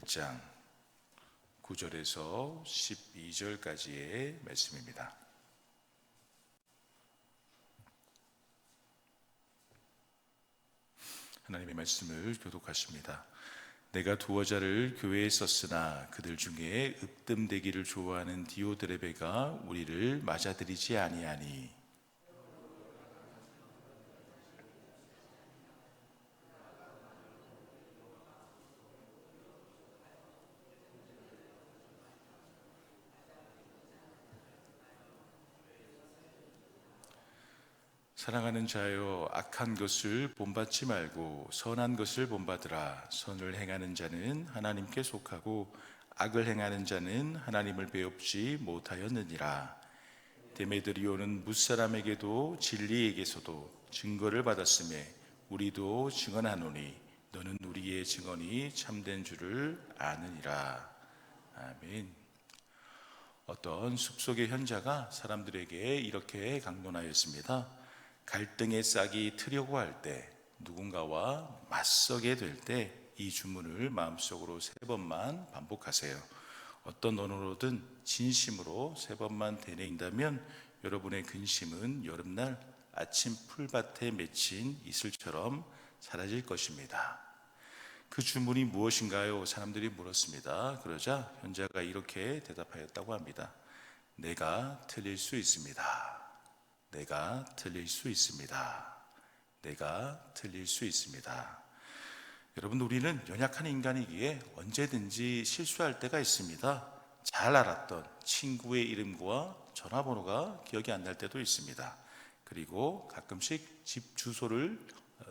1장 9절에서 12절까지의 말씀입니다. 하나님의 말씀을 교독하십니다. 내가 두어 자를 교회에 썼으나 그들 중에 으뜸되기를 좋아하는 디오드레베가 우리를 맞아들이지 아니하니 사랑하는 자여, 악한 것을 본받지 말고 선한 것을 본받으라. 선을 행하는 자는 하나님께 속하고 악을 행하는 자는 하나님을 배웁지 못하였느니라. 데메드리오는 무사람에게도 진리에게서도 증거를 받았으며 우리도 증언하노니 너는 우리의 증언이 참된 줄을 아느니라. 아멘. 어떤 숲속의 현자가 사람들에게 이렇게 강론하였습니다. 갈등의 싹이 트려고 할 때, 누군가와 맞서게 될 때 이 주문을 마음속으로 3번만 반복하세요. 어떤 언어로든 진심으로 3번만 되뇌인다면 여러분의 근심은 여름날 아침 풀밭에 맺힌 이슬처럼 사라질 것입니다. 그 주문이 무엇인가요? 사람들이 물었습니다. 그러자 현자가 이렇게 대답하였다고 합니다. 내가 틀릴 수 있습니다. 내가 틀릴 수 있습니다. 내가 틀릴 수 있습니다. 여러분, 우리는 연약한 인간이기에 언제든지 실수할 때가 있습니다. 잘 알았던 친구의 이름과 전화번호가 기억이 안 날 때도 있습니다. 그리고 가끔씩 집 주소를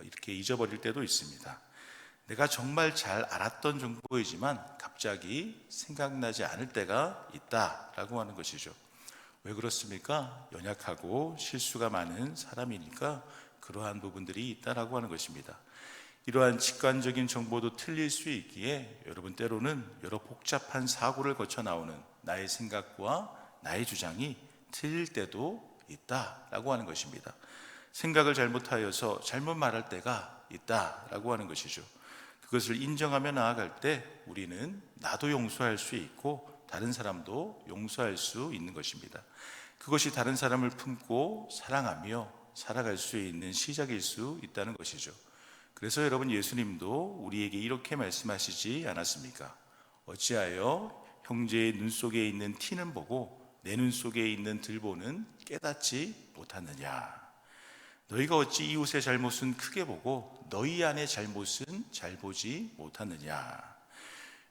이렇게 잊어버릴 때도 있습니다. 내가 정말 잘 알았던 정보이지만 갑자기 생각나지 않을 때가 있다라고 하는 것이죠. 왜 그렇습니까? 연약하고 실수가 많은 사람이니까 그러한 부분들이 있다라고 하는 것입니다. 이러한 직관적인 정보도 틀릴 수 있기에 여러분, 때로는 여러 복잡한 사고를 거쳐 나오는 나의 생각과 나의 주장이 틀릴 때도 있다라고 하는 것입니다. 생각을 잘못하여서 잘못 말할 때가 있다라고 하는 것이죠. 그것을 인정하며 나아갈 때 우리는 나도 용서할 수 있고 다른 사람도 용서할 수 있는 것입니다. 그것이 다른 사람을 품고 사랑하며 살아갈 수 있는 시작일 수 있다는 것이죠. 그래서 여러분, 예수님도 우리에게 이렇게 말씀하시지 않았습니까? 어찌하여 형제의 눈 속에 있는 티는 보고 내 눈 속에 있는 들보는 깨닫지 못하느냐? 너희가 어찌 이웃의 잘못은 크게 보고 너희 안의 잘못은 잘 보지 못하느냐?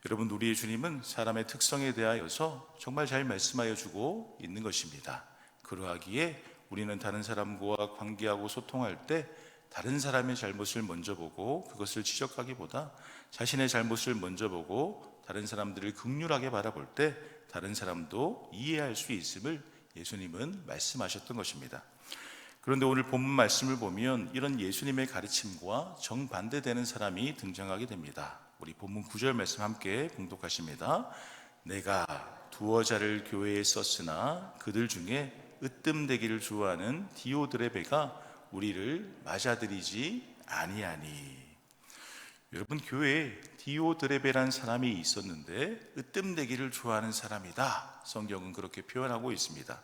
여러분, 우리의 주님은 사람의 특성에 대하여서 정말 잘 말씀하여 주고 있는 것입니다. 그러하기에 우리는 다른 사람과 관계하고 소통할 때 다른 사람의 잘못을 먼저 보고 그것을 지적하기보다 자신의 잘못을 먼저 보고 다른 사람들을 긍휼하게 바라볼 때 다른 사람도 이해할 수 있음을 예수님은 말씀하셨던 것입니다. 그런데 오늘 본문 말씀을 보면 이런 예수님의 가르침과 정반대되는 사람이 등장하게 됩니다. 우리 본문 9절 말씀 함께 봉독하십니다. 내가 두어 자를 교회에 썼으나 그들 중에 으뜸되기를 좋아하는 디오드레베가 우리를 맞아들이지 아니하니. 여러분, 교회에 디오드레베라는 사람이 있었는데 으뜸되기를 좋아하는 사람이다. 성경은 그렇게 표현하고 있습니다.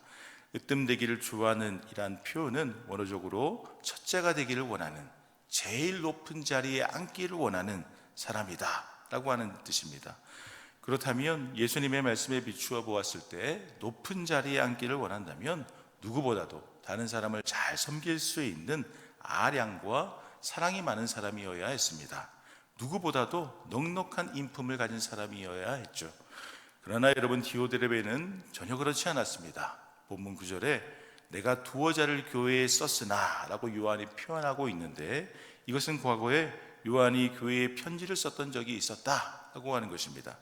으뜸되기를 좋아하는 이란 표현은 원어적으로 첫째가 되기를 원하는, 제일 높은 자리에 앉기를 원하는 사람이다 라고 하는 뜻입니다. 그렇다면 예수님의 말씀에 비추어 보았을 때 높은 자리에 앉기를 원한다면 누구보다도 다른 사람을 잘 섬길 수 있는 아량과 사랑이 많은 사람이어야 했습니다. 누구보다도 넉넉한 인품을 가진 사람이어야 했죠. 그러나 여러분, 디오드레베는 전혀 그렇지 않았습니다. 본문 9절에 내가 두어 자를 교회에 썼으나 라고 요한이 표현하고 있는데, 이것은 과거에 요한이 교회에 편지를 썼던 적이 있었다라고 하는 것입니다.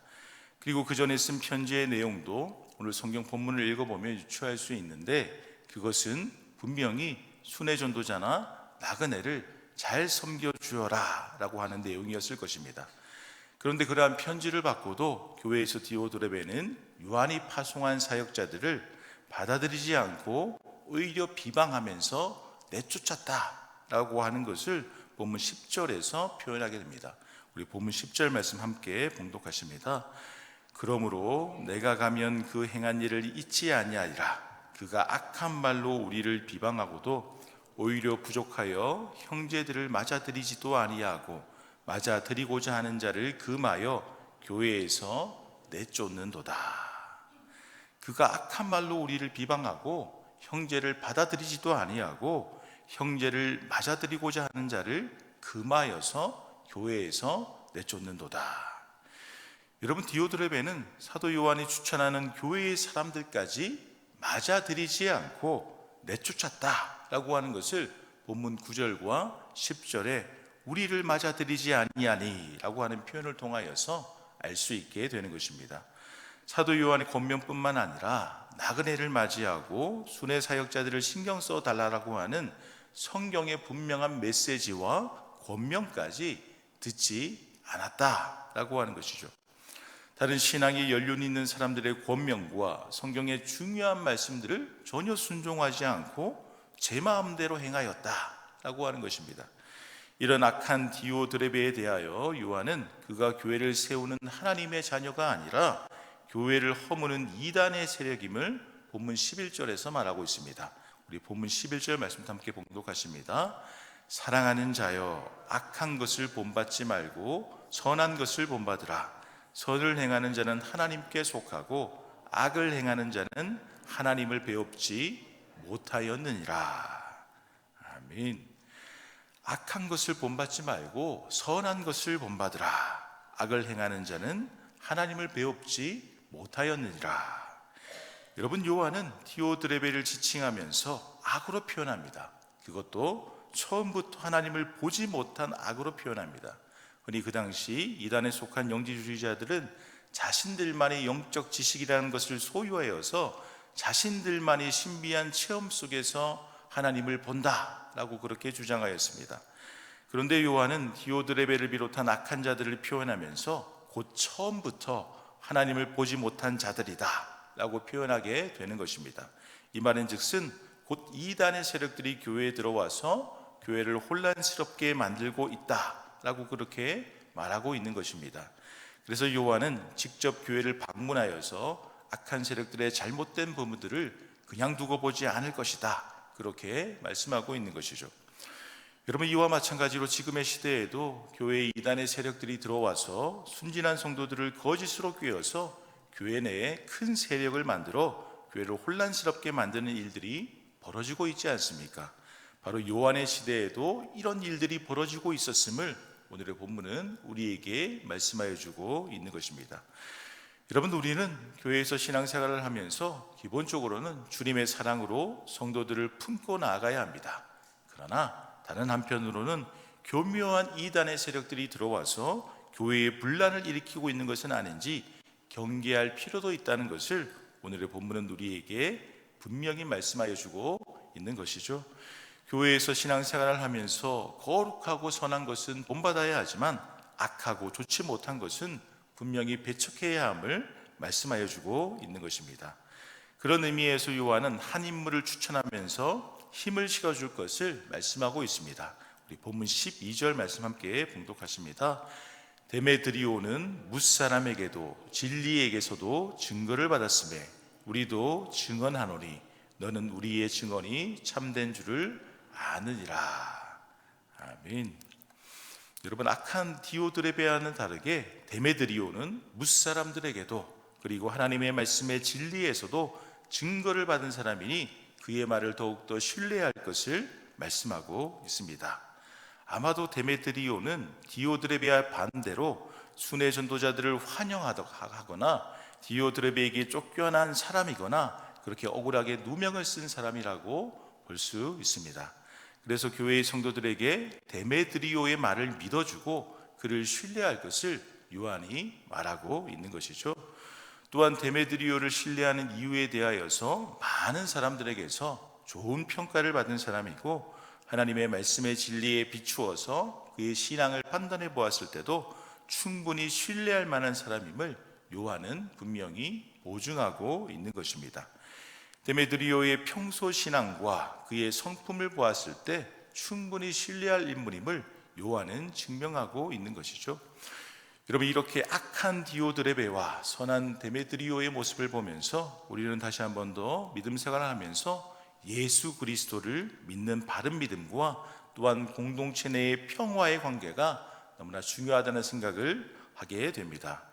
그리고 그 전에 쓴 편지의 내용도 오늘 성경 본문을 읽어보면 유추할 수 있는데, 그것은 분명히 순회 전도자나 나그네를 잘 섬겨주어라 라고 하는 내용이었을 것입니다. 그런데 그러한 편지를 받고도 교회에서 디오드레베는 요한이 파송한 사역자들을 받아들이지 않고 오히려 비방하면서 내쫓았다라고 하는 것을 본문 10절에서 표현하게 됩니다. 우리 본문 10절 말씀 함께 봉독하십니다. 그러므로 내가 가면 그 행한 일을 잊지 아니하리라. 그가 악한 말로 우리를 비방하고도 오히려 부족하여 형제들을 맞아들이지도 아니하고 맞아들이고자 하는 자를 금하여 교회에서 내쫓는도다. 그가 악한 말로 우리를 비방하고 형제를 받아들이지도 아니하고 형제를 맞아들이고자 하는 자를 금하여서 교회에서 내쫓는도다. 여러분, 디오드레베는 사도 요한이 추천하는 교회의 사람들까지 맞아들이지 않고 내쫓았다라고 하는 것을 본문 9절과 10절에 우리를 맞아들이지 아니하니 라고 하는 표현을 통하여서 알 수 있게 되는 것입니다. 사도 요한의 권면뿐만 아니라 나그네를 맞이하고 순회 사역자들을 신경 써 달라고 하는 성경의 분명한 메시지와 권면까지 듣지 않았다라고 하는 것이죠. 다른 신앙에 연륜 있는 사람들의 권면과 성경의 중요한 말씀들을 전혀 순종하지 않고 제 마음대로 행하였다라고 하는 것입니다. 이런 악한 디오드레베에 대하여 요한은 그가 교회를 세우는 하나님의 자녀가 아니라 교회를 허무는 이단의 세력임을 본문 11절에서 말하고 있습니다. 우리 본문 11절 말씀도 함께 봉독하십니다. 사랑하는 자여, 악한 것을 본받지 말고 선한 것을 본받으라. 선을 행하는 자는 하나님께 속하고 악을 행하는 자는 하나님을 배웁지 못하였느니라. 아멘. 악한 것을 본받지 말고 선한 것을 본받으라. 악을 행하는 자는 하나님을 배웁지 못하였느니라. 여러분, 요한은 디오드레베를 지칭하면서 악으로 표현합니다. 그것도 처음부터 하나님을 보지 못한 악으로 표현합니다. 흔히 그 당시 이단에 속한 영지주의자들은 자신들만의 영적 지식이라는 것을 소유하여서 자신들만의 신비한 체험 속에서 하나님을 본다라고 그렇게 주장하였습니다. 그런데 요한은 디오드레베를 비롯한 악한 자들을 표현하면서 곧 처음부터 하나님을 보지 못한 자들이다 라고 표현하게 되는 것입니다. 이 말은 즉슨 곧 이단의 세력들이 교회에 들어와서 교회를 혼란스럽게 만들고 있다라고 그렇게 말하고 있는 것입니다. 그래서 요한은 직접 교회를 방문하여서 악한 세력들의 잘못된 부분들을 그냥 두고 보지 않을 것이다, 그렇게 말씀하고 있는 것이죠. 여러분, 이와 마찬가지로 지금의 시대에도 교회에 이단의 세력들이 들어와서 순진한 성도들을 거짓으로 꿰어서 교회 내에 큰 세력을 만들어 교회를 혼란스럽게 만드는 일들이 벌어지고 있지 않습니까? 바로 요한의 시대에도 이런 일들이 벌어지고 있었음을 오늘의 본문은 우리에게 말씀하여 주고 있는 것입니다. 여러분, 우리는 교회에서 신앙생활을 하면서 기본적으로는 주님의 사랑으로 성도들을 품고 나아가야 합니다. 그러나 다른 한편으로는 교묘한 이단의 세력들이 들어와서 교회에 분란을 일으키고 있는 것은 아닌지 경계할 필요도 있다는 것을 오늘의 본문은 우리에게 분명히 말씀하여 주고 있는 것이죠. 교회에서 신앙생활을 하면서 거룩하고 선한 것은 본받아야 하지만 악하고 좋지 못한 것은 분명히 배척해야 함을 말씀하여 주고 있는 것입니다. 그런 의미에서 요한은 한 인물을 추천하면서 힘을 실어줄 것을 말씀하고 있습니다. 우리 본문 12절 말씀 함께 봉독하십니다. 데메드리오는 뭇사람에게도 진리에게서도 증거를 받았으며 우리도 증언하노니 너는 우리의 증언이 참된 줄을 아느니라. 아멘. 여러분, 악한 디오드레베와는 다르게 데메드리오는 뭇사람들에게도 그리고 하나님의 말씀의 진리에서도 증거를 받은 사람이니 그의 말을 더욱더 신뢰할 것을 말씀하고 있습니다. 아마도 데메드리오는 디오드레베와 반대로 순회 전도자들을 환영하거나 디오드레베에게 쫓겨난 사람이거나 그렇게 억울하게 누명을 쓴 사람이라고 볼 수 있습니다. 그래서 교회의 성도들에게 데메드리오의 말을 믿어주고 그를 신뢰할 것을 요한이 말하고 있는 것이죠. 또한 데메드리오를 신뢰하는 이유에 대하여서 많은 사람들에게서 좋은 평가를 받은 사람이고 하나님의 말씀의 진리에 비추어서 그의 신앙을 판단해 보았을 때도 충분히 신뢰할 만한 사람임을 요한은 분명히 보증하고 있는 것입니다. 데메드리오의 평소 신앙과 그의 성품을 보았을 때 충분히 신뢰할 인물임을 요한은 증명하고 있는 것이죠. 여러분, 이렇게 악한 디오드레베와 선한 데메드리오의 모습을 보면서 우리는 다시 한 번 더 믿음 생활을 하면서 예수 그리스도를 믿는 바른 믿음과 또한 공동체 내의 평화의 관계가 너무나 중요하다는 생각을 하게 됩니다.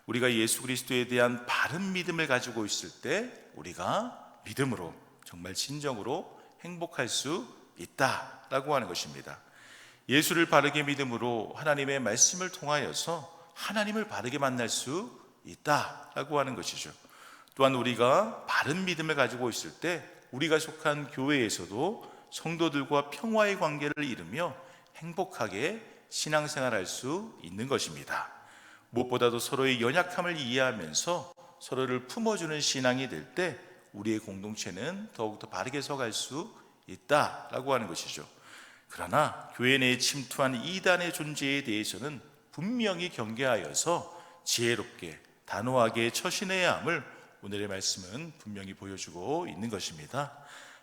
우리가 예수 그리스도에 대한 바른 믿음을 가지고 있을 때 우리가 믿음으로 정말 진정으로 행복할 수 있다라고 하는 것입니다. 예수를 바르게 믿음으로 하나님의 말씀을 통하여서 하나님을 바르게 만날 수 있다라고 하는 것이죠. 또한 우리가 바른 믿음을 가지고 있을 때 우리가 속한 교회에서도 성도들과 평화의 관계를 이루며 행복하게 신앙생활할 수 있는 것입니다. 무엇보다도 서로의 연약함을 이해하면서 서로를 품어주는 신앙이 될 때 우리의 공동체는 더욱더 바르게 서갈 수 있다라고 하는 것이죠. 그러나 교회 내에 침투한 이단의 존재에 대해서는 분명히 경계하여서 지혜롭게 단호하게 처신해야 함을 오늘의 말씀은 분명히 보여주고 있는 것입니다.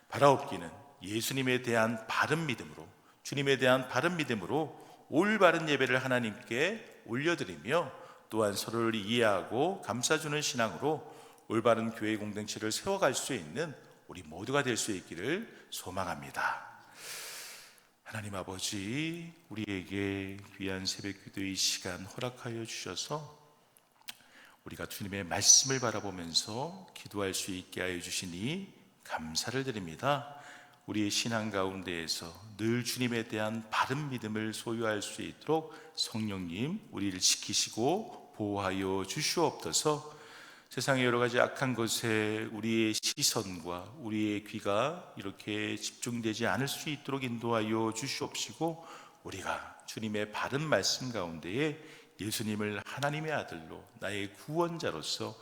바라옵기는 예수님에 대한 바른 믿음으로, 주님에 대한 바른 믿음으로 올바른 예배를 하나님께 올려드리며 또한 서로를 이해하고 감싸주는 신앙으로 올바른 교회 공동체를 세워갈 수 있는 우리 모두가 될 수 있기를 소망합니다. 하나님 아버지, 우리에게 귀한 새벽 기도의 시간 허락하여 주셔서 우리가 주님의 말씀을 바라보면서 기도할 수 있게 하여 주시니 감사를 드립니다. 우리의 신앙 가운데에서 늘 주님에 대한 바른 믿음을 소유할 수 있도록 성령님 우리를 지키시고 보호하여 주시옵소서. 세상의 여러 가지 악한 것에 우리의 시선과 우리의 귀가 이렇게 집중되지 않을 수 있도록 인도하여 주시옵시고, 우리가 주님의 바른 말씀 가운데에 예수님을 하나님의 아들로 나의 구원자로서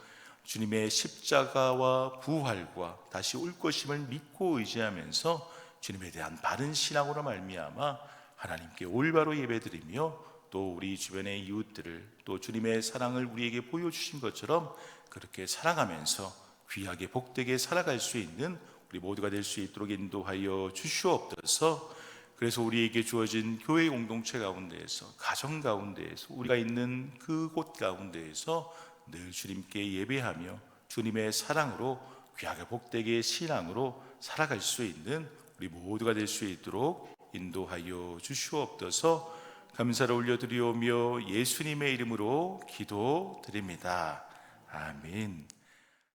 주님의 십자가와 부활과 다시 올 것임을 믿고 의지하면서 주님에 대한 바른 신앙으로 말미암아 하나님께 올바로 예배드리며 또 우리 주변의 이웃들을 또 주님의 사랑을 우리에게 보여주신 것처럼 그렇게 살아가면서 귀하게 복되게 살아갈 수 있는 우리 모두가 될 수 있도록 인도하여 주시옵소서. 그래서 우리에게 주어진 교회 공동체 가운데에서, 가정 가운데에서, 우리가 있는 그곳 가운데에서 늘 주님께 예배하며 주님의 사랑으로 귀하게 복되게 신앙으로 살아갈 수 있는 우리 모두가 될 수 있도록 인도하여 주시옵소서. 감사를 올려드리오며 예수님의 이름으로 기도드립니다. 아멘.